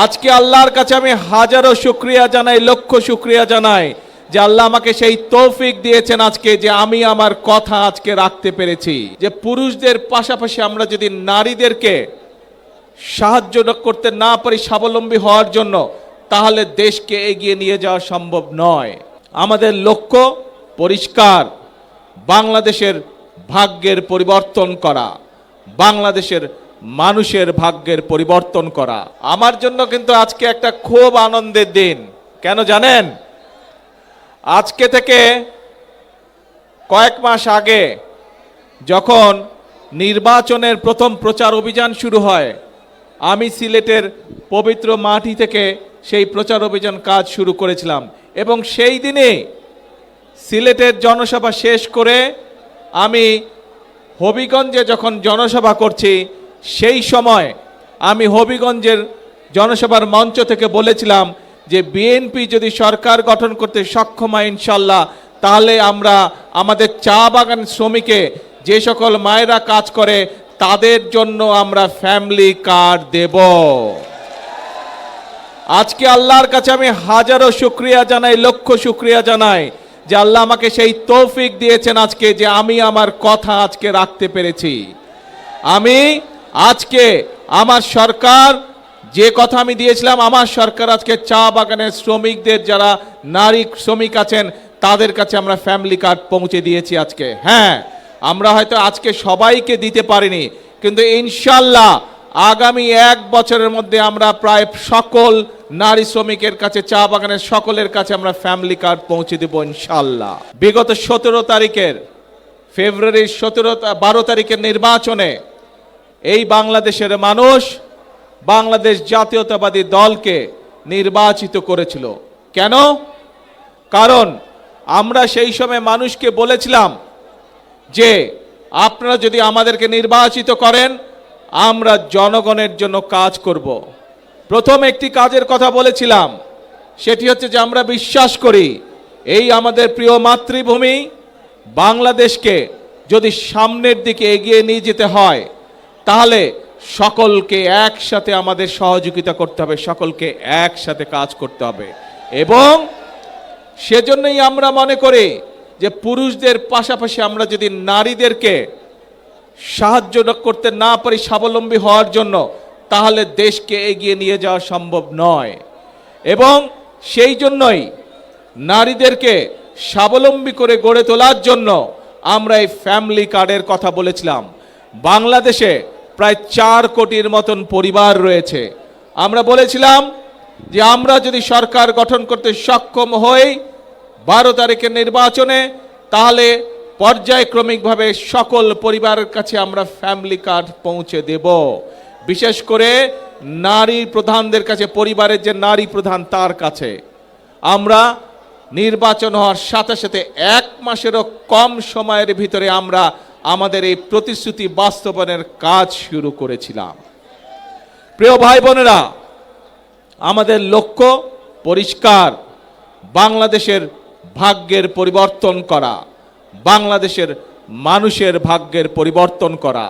আজকে আল্লাহর কাছে আমি হাজারো শুকরিয়া জানাই, লক্ষ শুকরিয়া জানাই যে আল্লাহ আমাকে সেই তৌফিক দিয়েছেন আজকে যে আমি আমার কথা আজকে রাখতে পেরেছি। যে পুরুষদের পাশাপাশি আমরা যদি নারীদেরকে সাহায্য করতে না পারি স্বাবলম্বী হওয়ার জন্য, তাহলে দেশকে এগিয়ে নিয়ে যাওয়া সম্ভব নয়। আমাদের লক্ষ্য পরিষ্কার, বাংলাদেশের ভাগ্যের পরিবর্তন করা, বাংলাদেশের মানুষের ভাগ্যের পরিবর্তন করা। আমার জন্য কিন্তু আজকে একটা খুব আনন্দের দিন। কেন জানেন? আজকে থেকে কয়েক মাস আগে যখন নির্বাচনের প্রথম প্রচার অভিযান শুরু হয়, আমি সিলেটের পবিত্র মাটি থেকে সেই প্রচার অভিযান কাজ শুরু করেছিলাম এবং সেই দিনে সিলেটের জনসভা শেষ করে আমি হবিগঞ্জে যখন জনসভা করছি, সেই সময় আমি হবিগঞ্জের জনসভার মঞ্চ থেকে বলেছিলাম যে বিএনপি যদি সরকার গঠন করতে সক্ষম হয় ইনশাল্লাহ, তাহলে আমরা আমাদের চা বাগান শ্রমিকে যে সকল মায়েরা কাজ করে তাদের জন্য আমরা ফ্যামিলি কার্ড দেব। আজকে আল্লাহর কাছে আমি হাজারো শুকরিয়া জানাই, লক্ষ শুকরিয়া জানাই যে আল্লাহ আমাকে সেই তৌফিক দিয়েছেন আজকে যে আমি আমার কথা আজকে রাখতে পেরেছি। আমি আজকে আমার সরকার যে কথা আমি দিয়েছিলাম, আমার সরকার আজকে চা বাগানের শ্রমিকদের যারা নারী শ্রমিক আছেন তাদের কাছে আমরা ফ্যামিলি কার্ড পৌঁছে দিয়েছি আজকে। হ্যাঁ, আমরা হয়তো আজকে সবাইকে দিতে পারিনি, কিন্তু ইনশাল্লাহ আগামী 1 বছরের মধ্যে আমরা প্রায় সকল নারী শ্রমিকের কাছে, চা বাগানের সকলের কাছে আমরা ফ্যামিলি কার্ড পৌঁছে দেব ইনশাল্লাহ। বিগত 17 তারিখের ফেব্রুয়ারির 12 তারিখের নির্বাচনে এই বাংলাদেশের মানুষ বাংলাদেশ জাতীয়তাবাদী দলকে নির্বাচিত করেছিল। কেন? কারণ আমরা সেই সময় মানুষকে বলেছিলাম যে আপনারা যদি আমাদেরকে নির্বাচিত করেন, আমরা জনগণের জন্য কাজ করব। প্রথম একটি কাজের কথা বলেছিলাম, সেটি হচ্ছে যে আমরা বিশ্বাস করি এই আমাদের প্রিয় মাতৃভূমি বাংলাদেশকে যদি সামনের দিকে এগিয়ে নিয়ে যেতে হয়, তাহলে সকলকে একসাথে আমাদের সহযোগিতা করতে হবে, সকলকে একসাথে কাজ করতে হবে। এবং সেজন্যই আমরা মনে করি যে পুরুষদের পাশাপাশি আমরা যদি নারীদেরকে সাহায্য করতে না পারি স্বাবলম্বী হওয়ার জন্য, তাহলে দেশকে এগিয়ে নিয়ে যাওয়া সম্ভব নয়। এবং সেই জন্যই নারীদেরকে স্বাবলম্বী করে গড়ে তোলার জন্য আমরা এই ফ্যামিলি কার্ডের কথা বলেছিলাম। বাংলাদেশে প্রায় 4 কোটির মতন পরিবার রয়েছে। আমরা বলেছিলাম যে আমরা যদি সরকার গঠন করতে সক্ষম হই 12 তারিখের নির্বাচনে, তাহলে পর্যায়ক্রমিকভাবে সকল পরিবারের কাছে আমরা ফ্যামিলি কার্ড পৌঁছে দেব। বিশেষ করে নারী প্রধানদের কাছে, পরিবারের যে নারী প্রধান তার কাছে আমরা নির্বাচন হওয়ার সাথে সাথে 1 মাসেরও কম সময়ের ভিতরে আমরা আমাদের এই প্রতিশ্রুতি বাস্তবায়নের কাজ শুরু করেছিলাম। প্রিয় ভাই বোনেরা, আমাদের লক্ষ্য পরিষ্কার, বাংলাদেশের ভাগ্যের পরিবর্তন করা, বাংলাদেশের মানুষের ভাগ্যের পরিবর্তন করা।